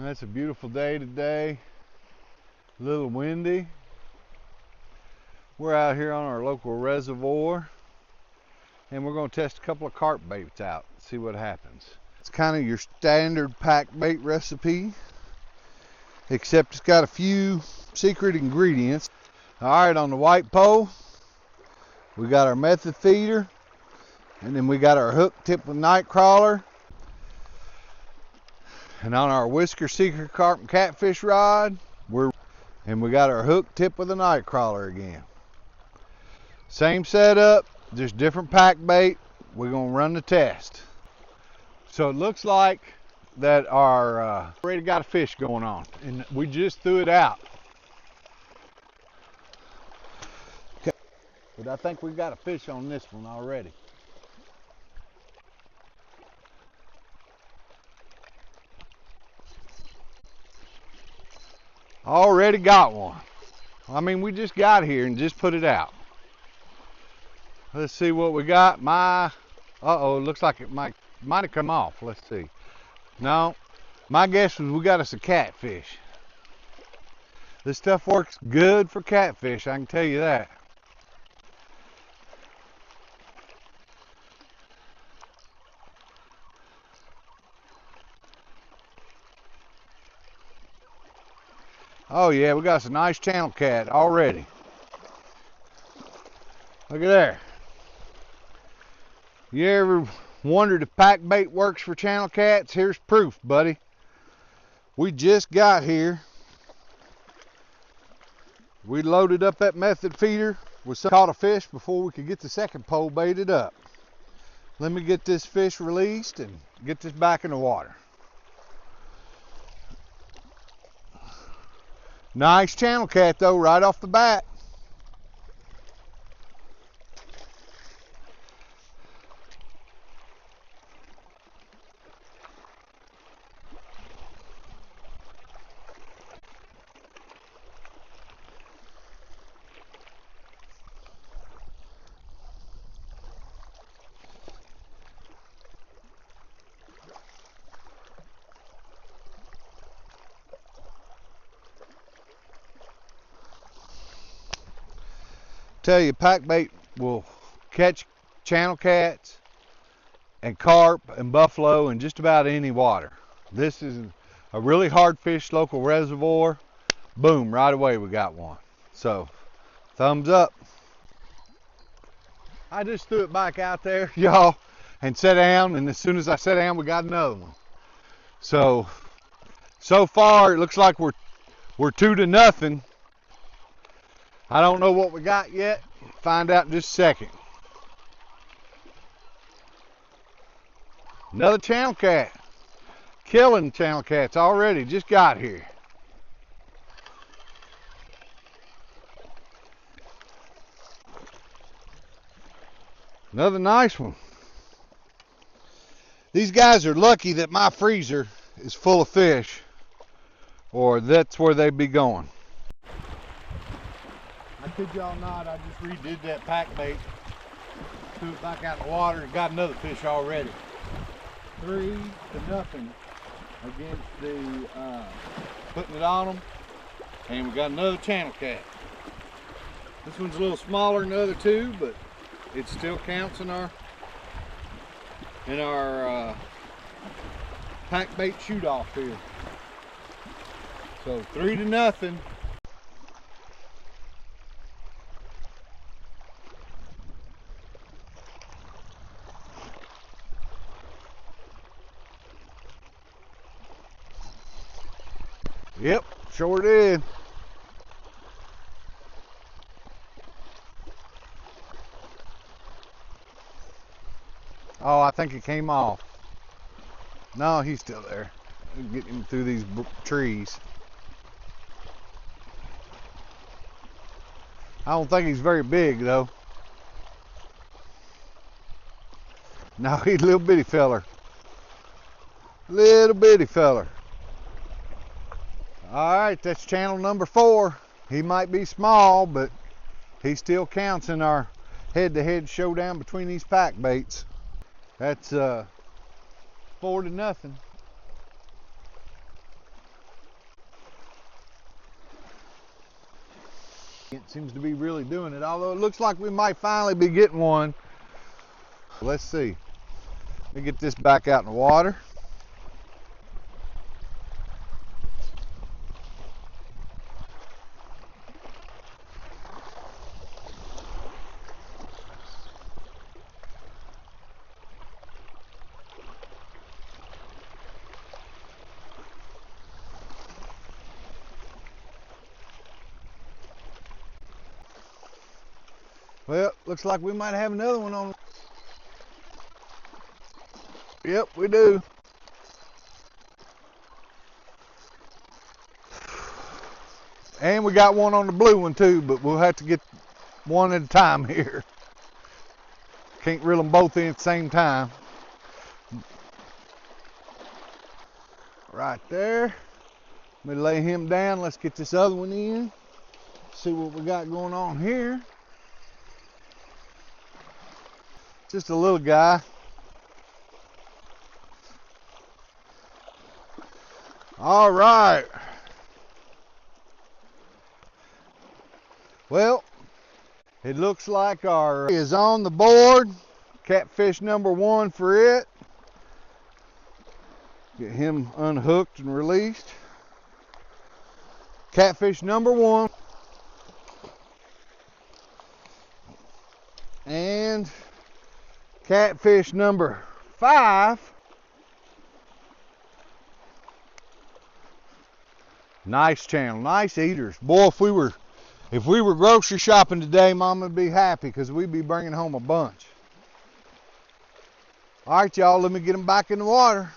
It's a beautiful day today. A little windy. We're out here on our local reservoir and we're going to test a couple of carp baits out, see what happens. It's kind of your standard pack bait recipe, except it's got a few secret ingredients. All right, on the white pole, we got our method feeder, and then we got our hook tipped with night crawler. And on our Whisker Secret Carp and Catfish rod, we got our hook tipped with a night crawler again. Same setup, just different pack bait. We're gonna run the test. So it looks like that our already got a fish going on, and we just threw it out. Okay. But I think we got a fish on this one already. Already got one. I mean, we just got here and just put it out. Let's see what we got. Uh-oh, looks like it might have come off. Let's see. No, my guess was we got us a catfish. This stuff works good for catfish, I can tell you that. Oh yeah, we got some nice channel cat already. Look at there. You ever wondered if pack bait works for channel cats? Here's proof, buddy. We just got here. We loaded up that method feeder. We caught a fish before we could get the second pole baited up. Let me get this fish released and get this back in the water. Nice channel cat though, right off the bat. Tell you, pack bait will catch channel cats and carp and buffalo in just about any water. This is a really hard fish local reservoir. Boom, right away we got one. So thumbs up. I just threw it back out there, y'all, and sat down, and as soon as I sat down we got another one. So far it looks like we're 2-0. I don't know what we got yet. Find out in just a second. Another channel cat. Killing channel cats already. Just got here. Another nice one. These guys are lucky that my freezer is full of fish, or that's where they'd be going. I kid y'all not, I just redid that pack bait, threw it back out in the water, and got another fish already. 3-0 against the putting it on them, and we got another channel cat. This one's a little smaller than the other two, but it still counts in our pack bait shoot off here. So 3-0. Yep, sure did. Oh, I think it came off. No, he's still there. Getting him through these trees. I don't think he's very big though. No, he's a little bitty feller. Little bitty feller. Alright, that's channel number 4. He might be small, but he still counts in our head-to-head showdown between these pack baits. That's 4-0. It seems to be really doing it, although it looks like we might finally be getting one. Let's see. Let me get this back out in the water. Well, looks like we might have another one on. Yep, we do. And we got one on the blue one too, but we'll have to get one at a time here. Can't reel them both in at the same time. Right there. Let me lay him down. Let's get this other one in. See what we got going on here. Just a little guy. All right. Well, it looks like our is on the board. Catfish number 1 for it. Get him unhooked and released. Catfish number 1. And catfish number 5. Nice channel, nice eaters. Boy, if we were grocery shopping today, Mama would be happy because we'd be bringing home a bunch. All right, y'all, let me get them back in the water.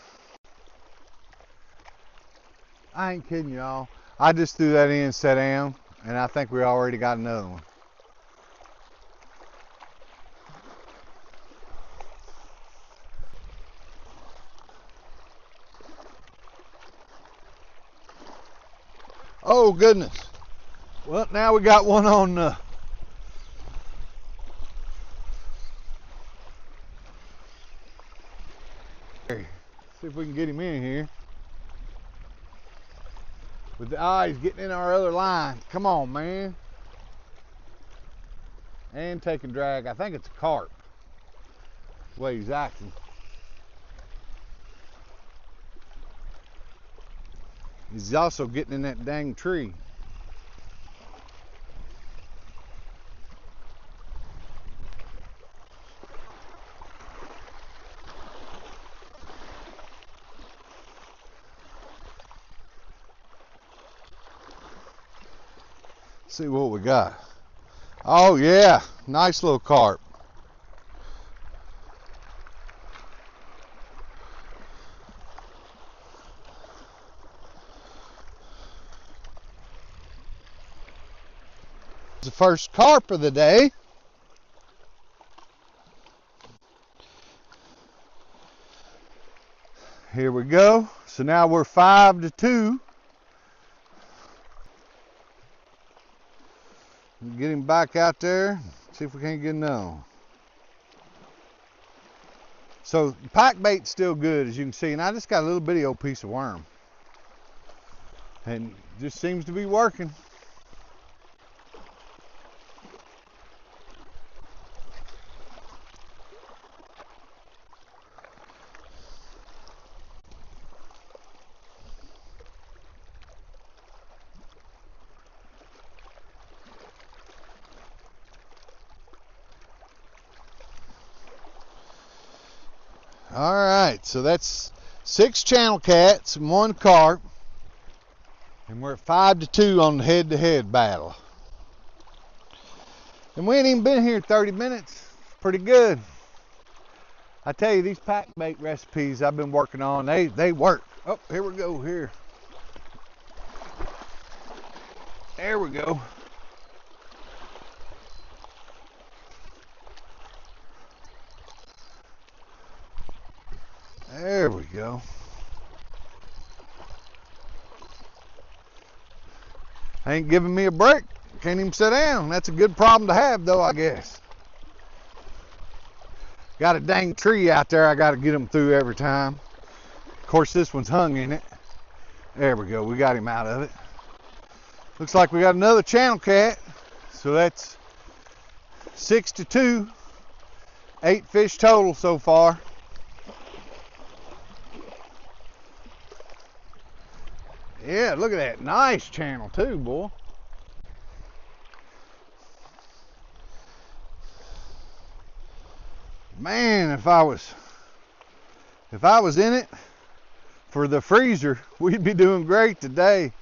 I ain't kidding y'all. I just threw that in, set down, and I think we already got another one. Oh goodness. Well, now we got one on see if we can get him in here. With the eyes getting in our other line. Come on, man. And taking drag. I think it's a carp. The way he's acting. He's also getting in that dang tree. See what we got. Oh yeah, nice little carp. The first carp of the day. Here we go. So now we're 5-2. Get him back out there. See if we can't get another one. So the pike bait's still good, as you can see, and I just got a little bitty old piece of worm, and just seems to be working. All right, so that's 6 channel cats and 1 carp, and we're at 5-2 on the head-to-head battle. And we ain't even been here 30 minutes. Pretty good. I tell you, these pack bait recipes I've been working on, they work. Oh, here we go. Here. There we go. There we go. Ain't giving me a break. Can't even sit down. That's a good problem to have, though, I guess. Got a dang tree out there I got to get them through every time. Of course, this one's hung in it. There we go. We got him out of it. Looks like we got another channel cat. So that's 6 to 2, 8 fish total so far. Yeah, look at that. Nice channel too, boy. Man, if I was in it for the freezer, we'd be doing great today.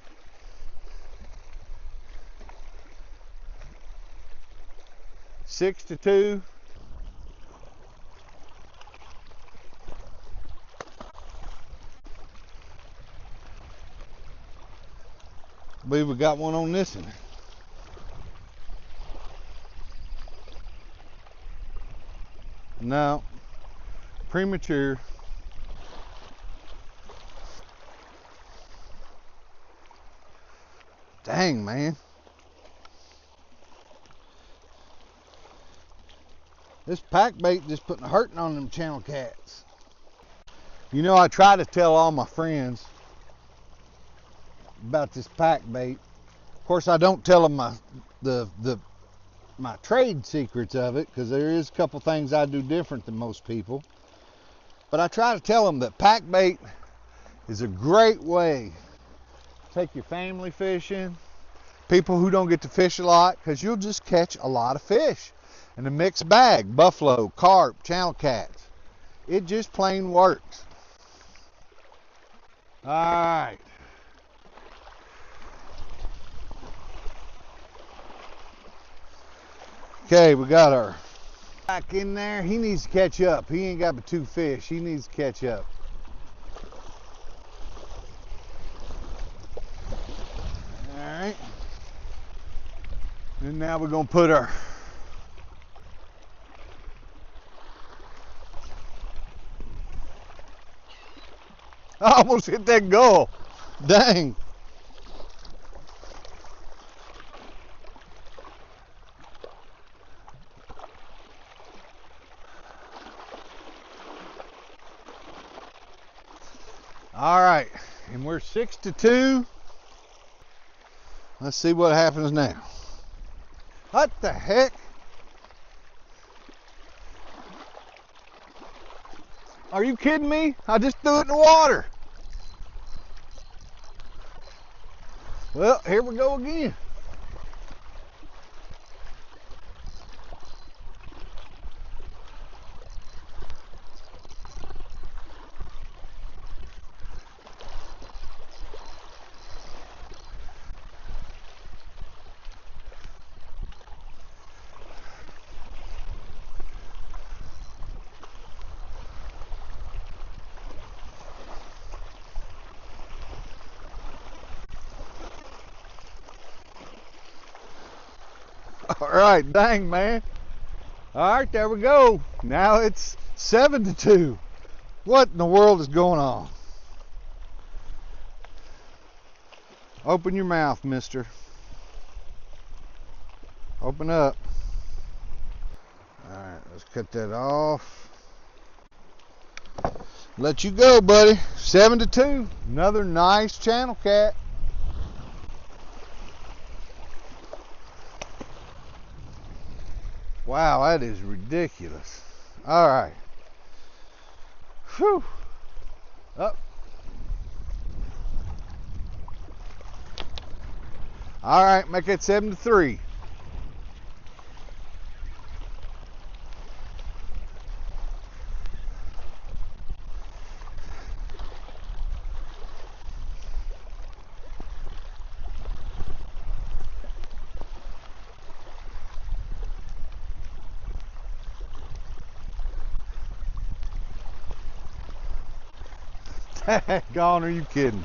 Six to 2. I believe we got one on this one. No, premature. Dang, man. This pack bait just putting a hurting on them channel cats. You know, I try to tell all my friends about this pack bait. Of course, I don't tell them my trade secrets of it, because there is a couple things I do different than most people. But I try to tell them that pack bait is a great way to take your family fishing, people who don't get to fish a lot, because you'll just catch a lot of fish in a mixed bag. Buffalo, carp, channel cats. It just plain works. All right. Okay, we got our back in there. He needs to catch up. He ain't got but 2 fish. He needs to catch up. All right. And now we're gonna put our I almost hit that gull. Dang. All right, and we're 6 to 2. Let's see what happens now. What the heck? Are you kidding me? I just threw it in the water. Well, here we go again. All right, dang, man. All right, there we go. Now it's 7 to 2. What in the world is going on? Open your mouth, mister. Open up. All right, let's cut that off. Let you go, buddy. 7 to 2. Another nice channel cat. Wow, that is ridiculous. All right. Whew. Up. All right, make it 7 to 3. Gone, are you kidding?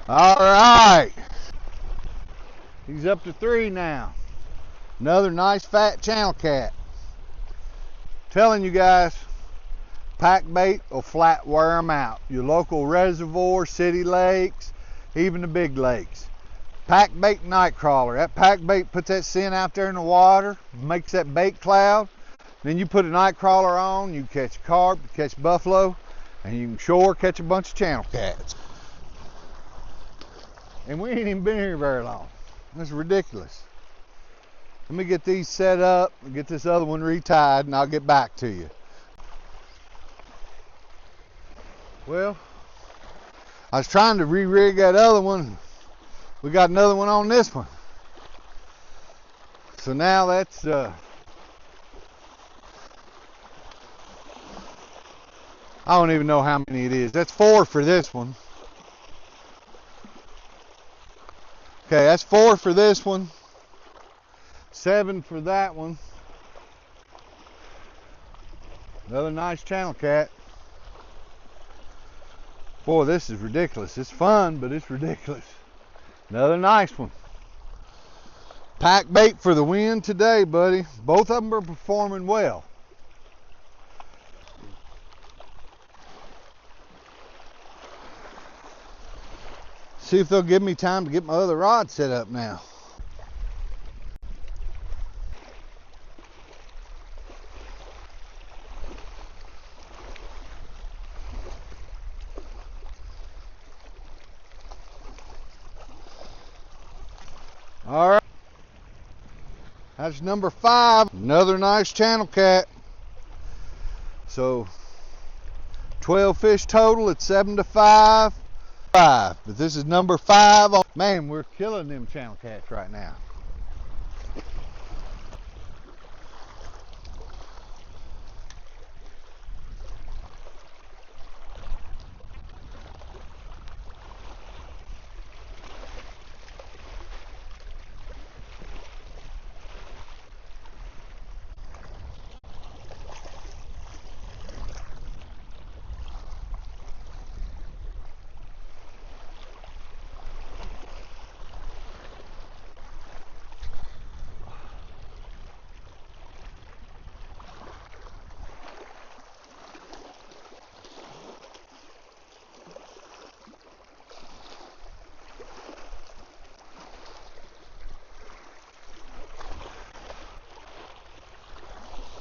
All right. He's up to 3 now. Another nice fat channel cat. Telling you guys, pack bait will flat wear them out. Your local reservoir, city lakes, even the big lakes. Pack bait night crawler. That pack bait puts that scent out there in the water, makes that bait cloud. Then you put a night crawler on, you catch carp, you catch buffalo, and you can sure catch a bunch of channel cats. And we ain't even been here very long. That's ridiculous. Let me get these set up and get this other one retied, and I'll get back to you. Well, I was trying to re-rig that other one. We got another one on this one. So now that's I don't even know how many it is. That's 4 for this one. Okay, that's 4 for this one. 7 for that one. Another nice channel cat. Boy, this is ridiculous. It's fun, but it's ridiculous. Another nice one. Pack bait for the win today, buddy. Both of them are performing well. See if they'll give me time to get my other rod set up now. All right. That's number 5. Another nice channel cat. So 12 fish total at 7 to 5. But this is number 5. Man, we're killing them channel cats right now.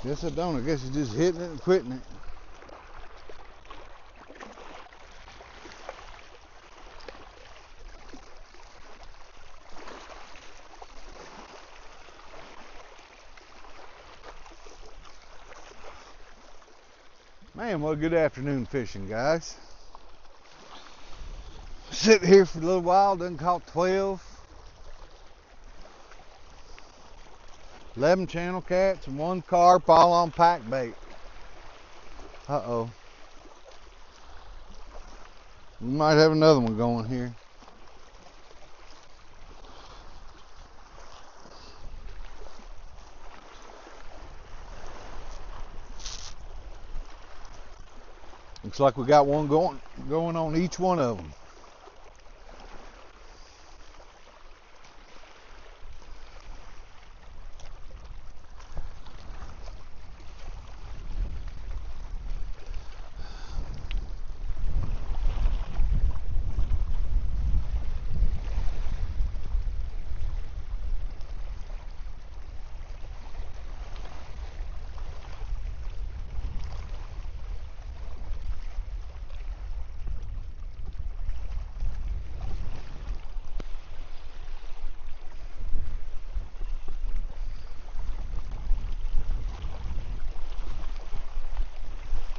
Guess I don't. I guess you're just hitting it and quitting it. Man, what a good afternoon fishing, guys. Sit here for a little while, done caught 12. 11 channel cats and 1 carp, all on pack bait. Uh-oh. We might have another one going here. Looks like we got one going on each one of them.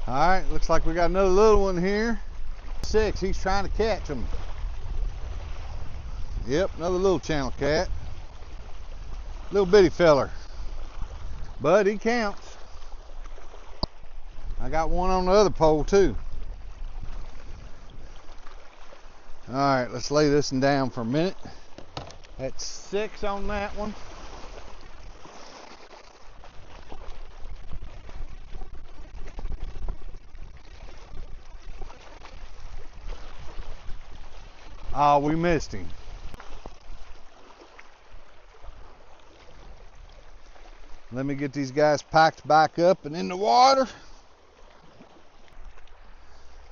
All right, looks like we got another little one here. 6, he's trying to catch him. Yep, another little channel cat. Little bitty feller. But he counts. I got one on the other pole too. All right, let's lay this one down for a minute. That's 6 on that one. Oh, we missed him. Let me get these guys packed back up and in the water.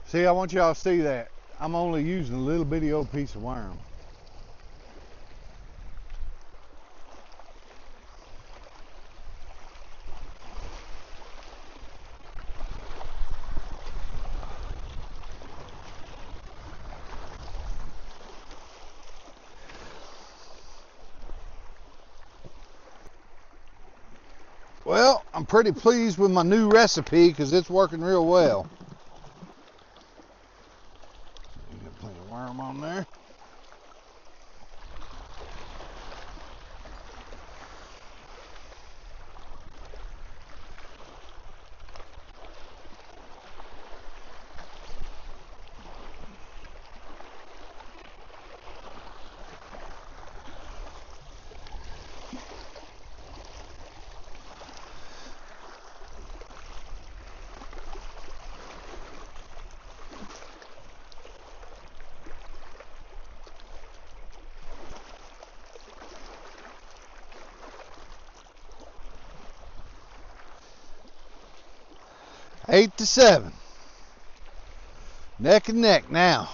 See, I want y'all to see that. I'm only using a little bitty old piece of worm. Well, I'm pretty pleased with my new recipe because it's working real well. Got plenty of worm on there. Eight to 7. Neck and neck now.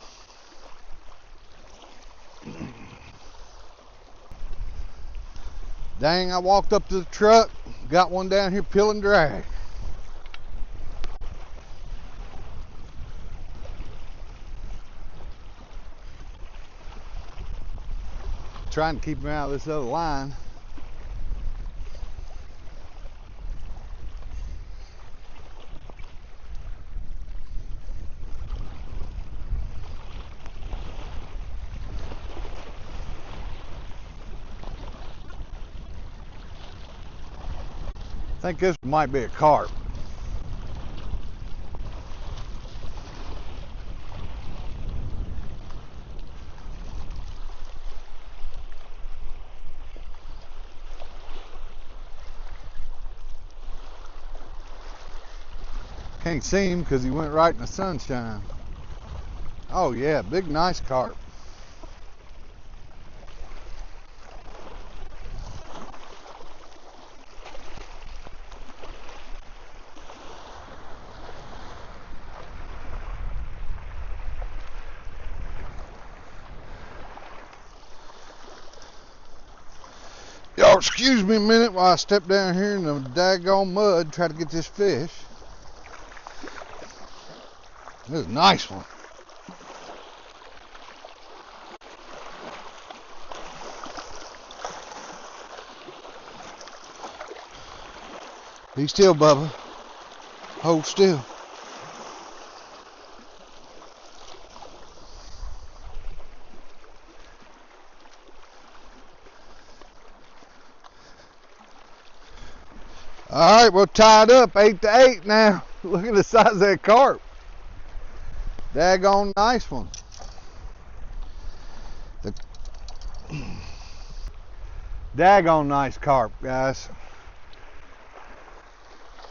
Dang, I walked up to the truck, got one down here pulling drag. Trying to keep him out of this other line. I think this might be a carp. Can't see him because he went right in the sunshine. Oh yeah, big nice carp. Y'all excuse me a minute while I step down here in the daggone mud and try to get this fish. This is a nice one. Be still, Bubba. Hold still. All right, we're tied up 8 to 8 now. Look at the size of that carp. Daggone nice one. Daggone nice carp, guys.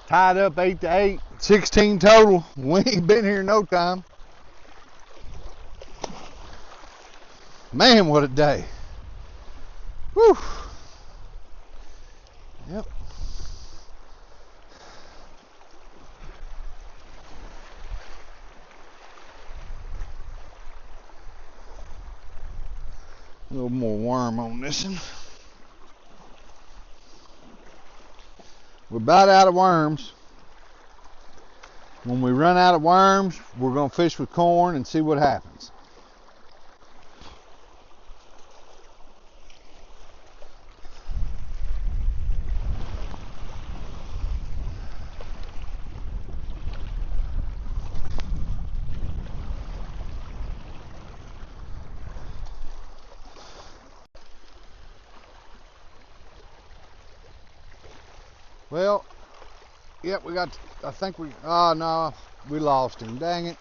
Tied up 8 to 8, 16 total. We ain't been here no time. Man, what a day. Whew. Yep. A little more worm on this one. We're about out of worms. When we run out of worms, we're going to fish with corn and see what happens. Well, yep, we got, I think we, oh no, we lost him, dang it.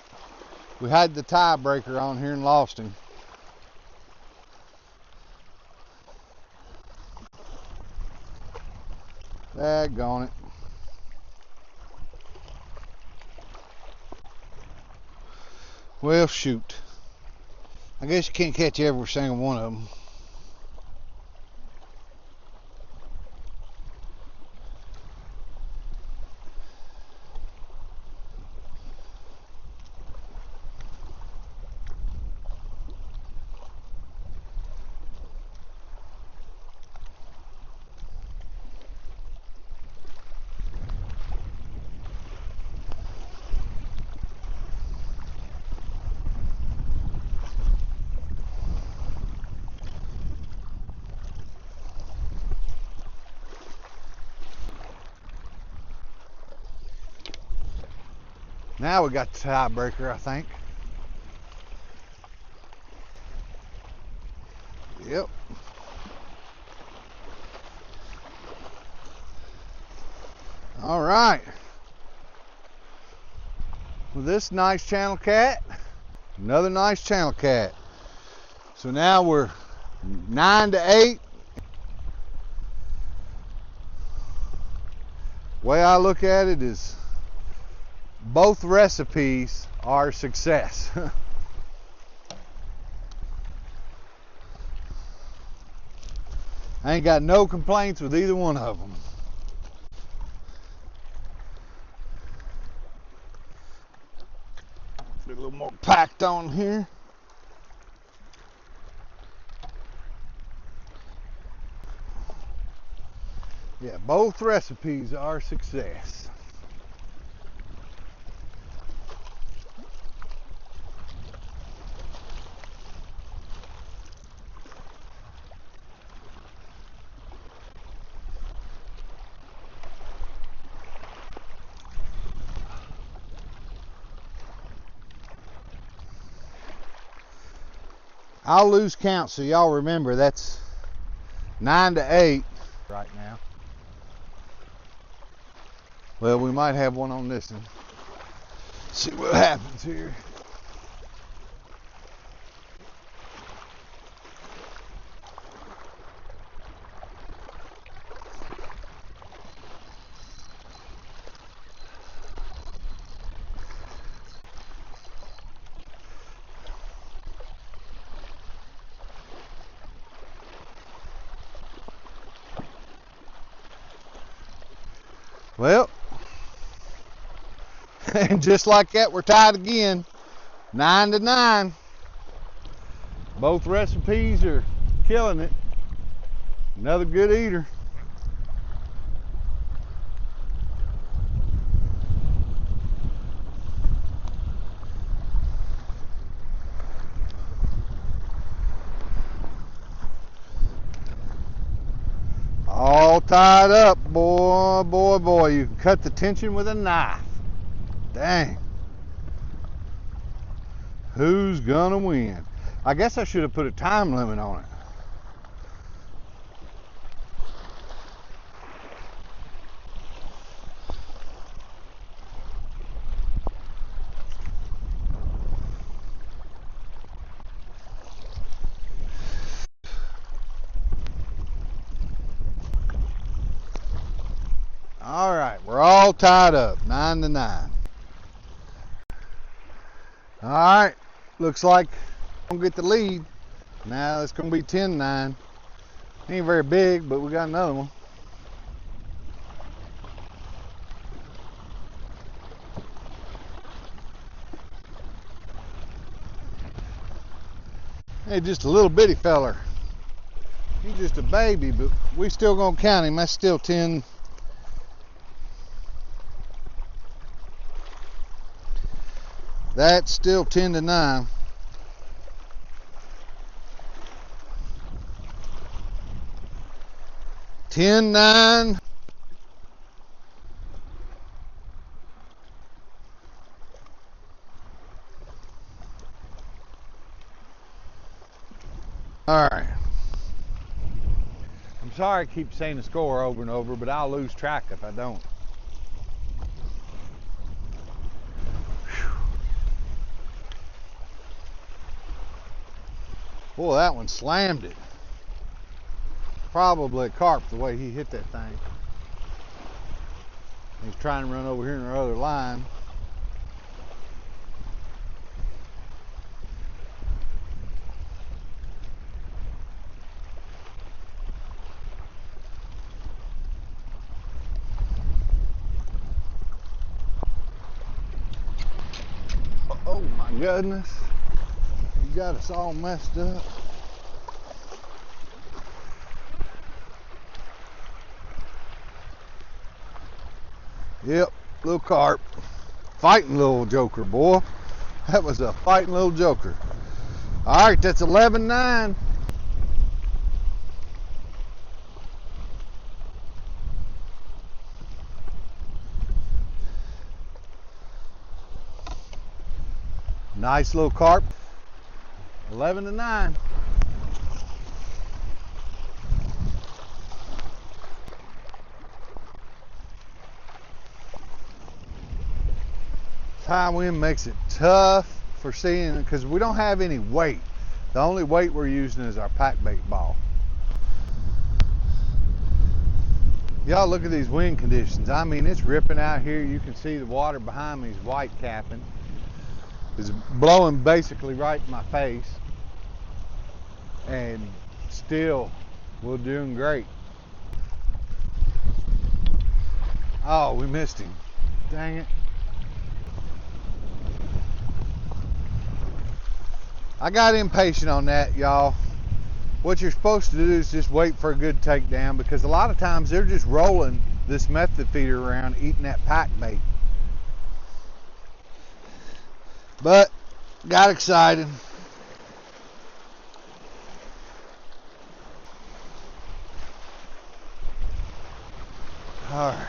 We had the tiebreaker on here and lost him. Daggone it. Well, shoot. I guess you can't catch every single one of them. Now we got the tiebreaker, I think. Yep. All right. Well, this nice channel cat, another nice channel cat. So now we're 9-8. Way I look at it is both recipes are success. I ain't got no complaints with either one of them. Get a little more packed on here. Yeah, both recipes are success. I'll lose count, so y'all remember that's 9-8 right now. Well, we might have one on this one. See what happens here. Well, and just like that, we're tied again, 9-9. Both recipes are killing it. Another good eater. All tied up, boy, boy, boy. You can cut the tension with a knife. Dang. Who's gonna win? I guess I should have put a time limit on it. All right, we're all tied up, 9-9. All right, looks like I'm gonna get the lead. Now it's gonna be 10-9. Ain't very big, but we got another one. Hey, just a little bitty feller. He's just a baby, but we still gonna count him. That's still 10. That's still 10-9. Ten-9. All right. I'm sorry I keep saying the score over and over, but I'll lose track if I don't. Boy, that one slammed it. Probably a carp the way he hit that thing. He's trying to run over here in our other line. Oh my goodness. You got us all messed up. Yep, little carp. Fighting little joker, boy. That was a fighting little joker. All right, that's 11-9. Nice little carp. 11-9. High wind makes it tough for seeing because we don't have any weight. The only weight we're using is our pack bait ball. Y'all look at these wind conditions. I mean, it's ripping out here. You can see the water behind me is white capping. It's blowing basically right in my face. And still, we're doing great. Oh, we missed him. Dang it. I got impatient on that, y'all. What you're supposed to do is just wait for a good takedown, because a lot of times they're just rolling this method feeder around eating that pack bait. But got excited. All right.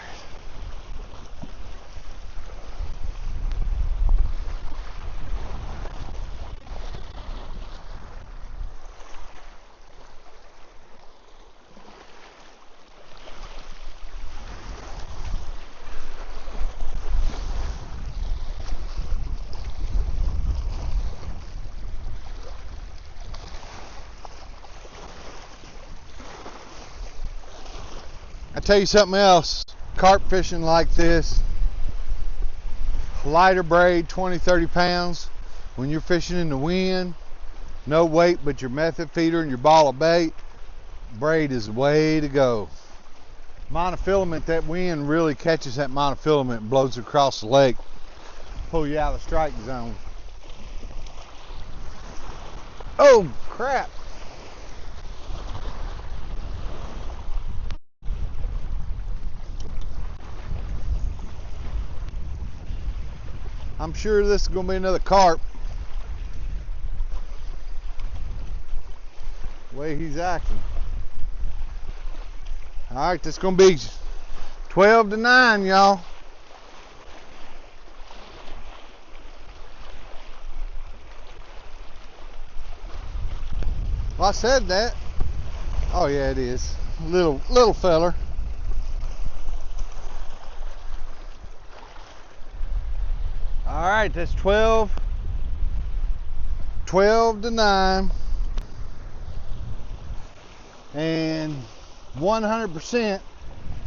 I tell you something else, carp fishing like this, lighter braid, 20-30 pounds, when you're fishing in the wind, no weight but your method feeder and your ball of bait, braid is the way to go. Monofilament, that wind really catches that monofilament and blows it across the lake, pull you out of the strike zone. Oh crap. I'm sure this is going to be another carp. The way he's acting. All right, this is going to be 12-9, y'all. Well, I said that. Oh yeah, it is. Little feller. All right, that's 12-9, and 100%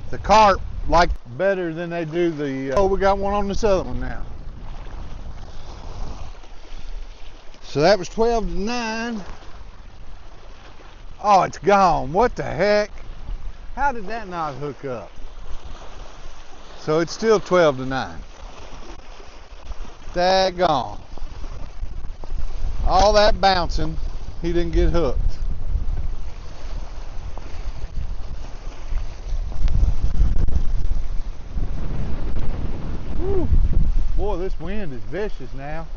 the carp like better than they do the. Oh, we got one on this other one now. So that was 12-9. Oh, it's gone. What the heck? How did that not hook up? So it's still 12-9. Daggone. All that bouncing, he didn't get hooked. Whew. Boy, this wind is vicious now.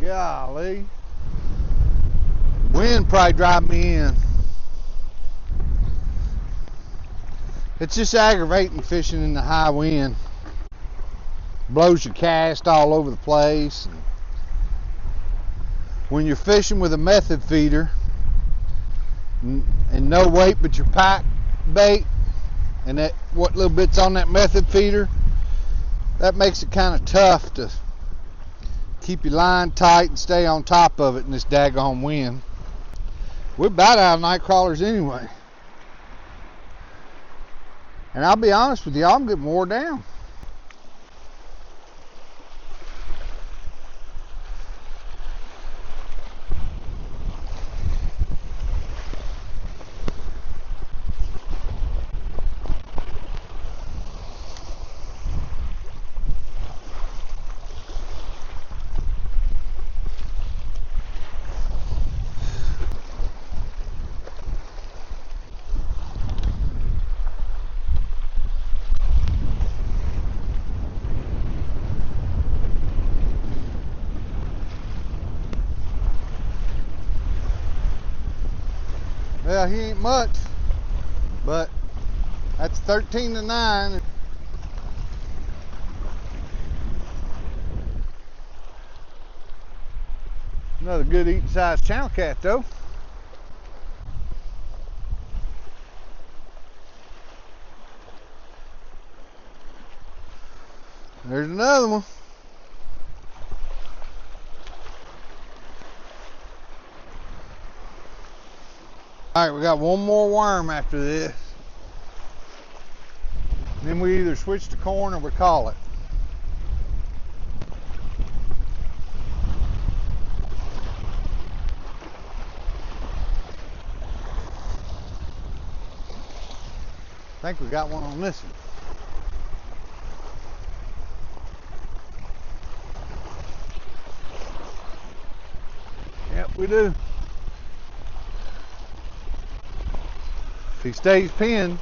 Golly. Wind probably drive me in. It's just aggravating fishing in the high wind. Blows your cast all over the place. When you're fishing with a method feeder and no weight but your pack bait and that what little bit's on that method feeder, that makes it kind of tough to keep your line tight and stay on top of it in this daggone wind. We're about out of night crawlers anyway. And I'll be honest with you, I'm getting wore down. Well, he ain't much, but that's 13-9. Another good eating sized channel cat though. There's another one. Alright, we got one more worm after this. Then we either switch to corn or we call it. I think we got one on this one. Yep, we do. If he stays pinned,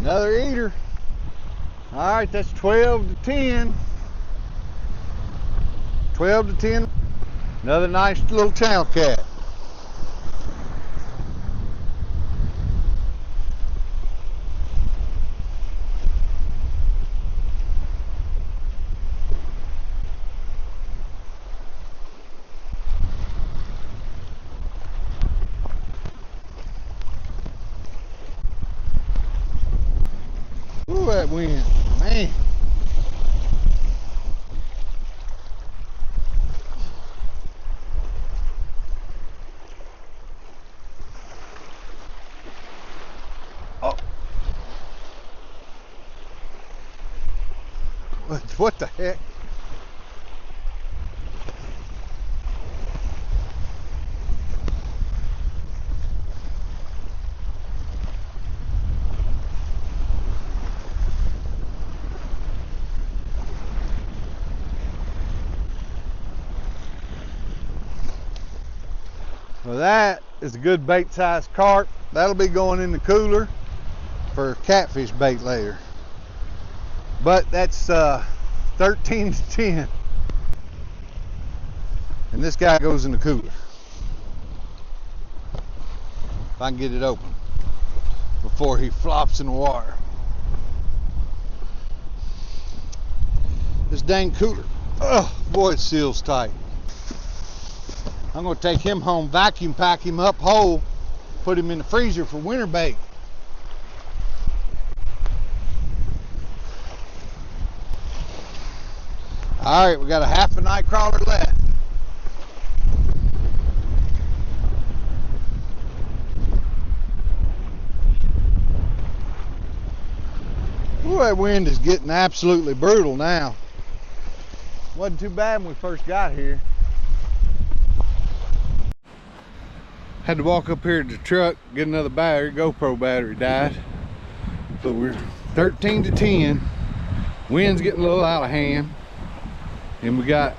another eater. All right, that's 12 to 10. 12 to 10. Another nice little channel cat. Ooh, that wind, man. Oh. What the heck? Well, that is a good bait size carp. That'll be going in the cooler for catfish bait later. But that's 13 to 10. And this guy goes in the cooler. If I can get it open before he flops in the water. This dang cooler, oh boy, it seals tight. I'm going to take him home, vacuum pack him up whole, put him in the freezer for winter bait. All right, we got a half a night crawler left. Ooh, that wind is getting absolutely brutal now. Wasn't too bad when we first got here. Had to walk up here to the truck, get another battery. GoPro battery died. So we're 13 to 10. Wind's getting a little out of hand. And we got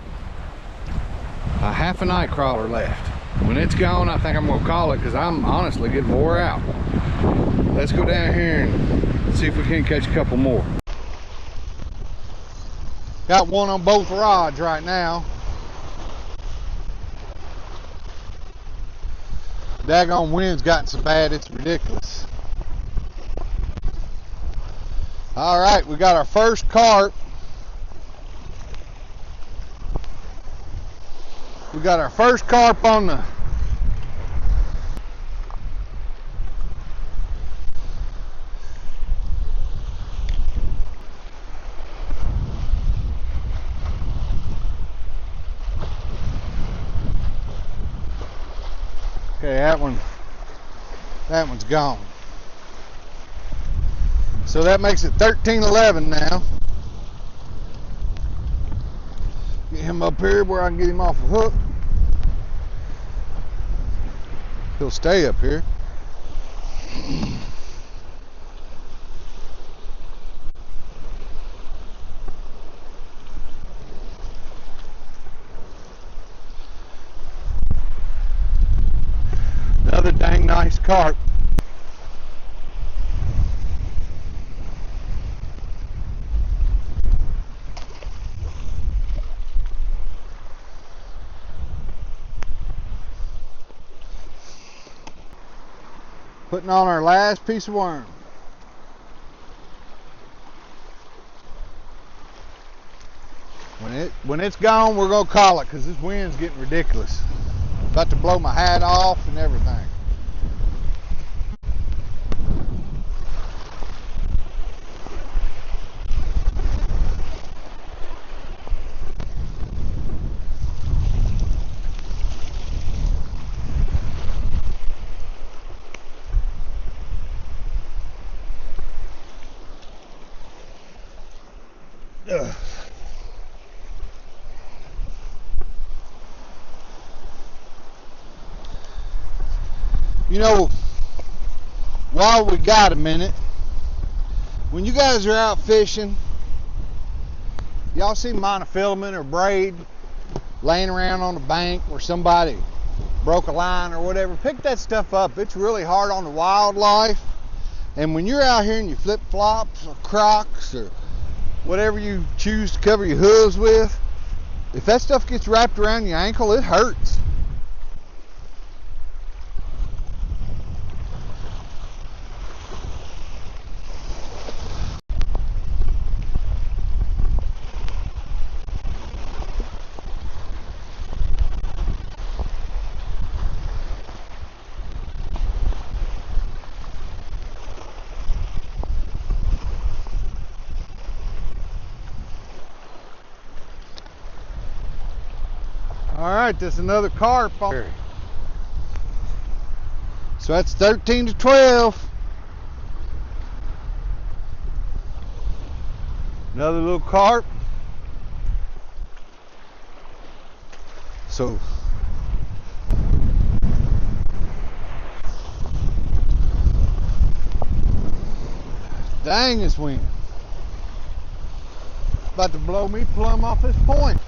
a half a night crawler left. When it's gone, I think I'm gonna call it because I'm honestly getting wore out. Let's go down here and see if we can catch a couple more. Got one on both rods right now. Daggone wind's gotten so bad it's ridiculous. All right, we got our first carp. We got our first carp on the okay, that one's gone. So that makes it 13-11 now. Get him up here where I can get him off a hook. He'll stay up here. Another dang nice carp. Putting on our last piece of worm. When it's gone, we're gonna call it because this wind's getting ridiculous. About to blow my hat off and everything. Ugh. You know, while we got a minute, when you guys are out fishing, y'all see monofilament or braid laying around on the bank where somebody broke a line or whatever, pick that stuff up. It's really hard on the wildlife. And when you're out here and you flip flops or Crocs or whatever you choose to cover your hooves with, if that stuff gets wrapped around your ankle, it hurts. Alright, there's another carp on here. So that's 13 to 12. Another little carp. So dang, this wind. About to blow me plumb off this point.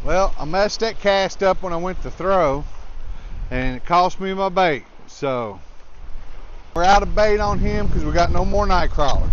Well, I messed that cast up when I went to throw, and it cost me my bait. So we're out of bait on him because we got no more night crawlers.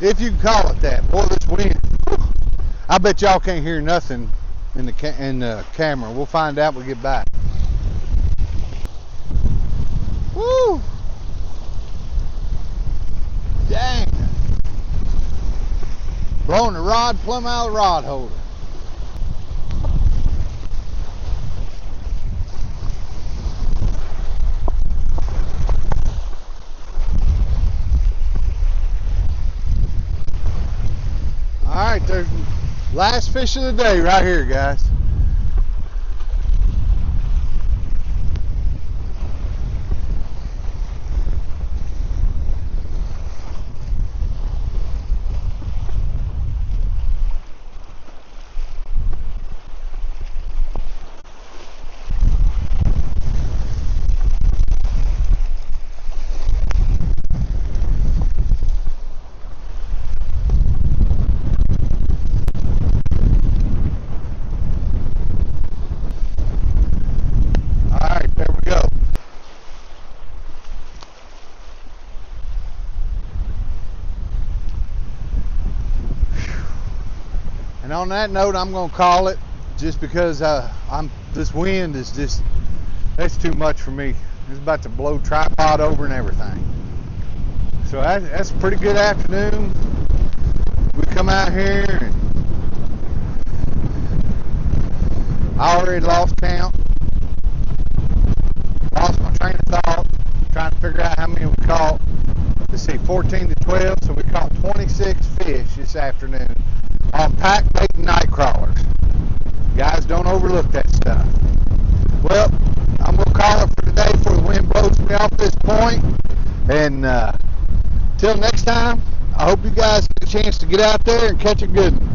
If you can call it that. Boy, this wind. I bet y'all can't hear nothing in the camera. We'll find out when we get back. Woo! Dang. Blowing the rod plumb out of the rod holder. Alright, there's last fish of the day right here, guys. And on that note, I'm going to call it, just because this wind is just, that's too much for me. It's about to blow tripod over and everything. So that's a pretty good afternoon. We come out here and I already lost count. Lost my train of thought, trying to figure out how many we caught. Let's see, 14 to 12, so we caught 26 fish this afternoon on pack bait night crawlers. Guys, don't overlook that stuff. Well, I'm going to call it for today before the wind blows me off this point. And till next time, I hope you guys get a chance to get out there and catch a good one.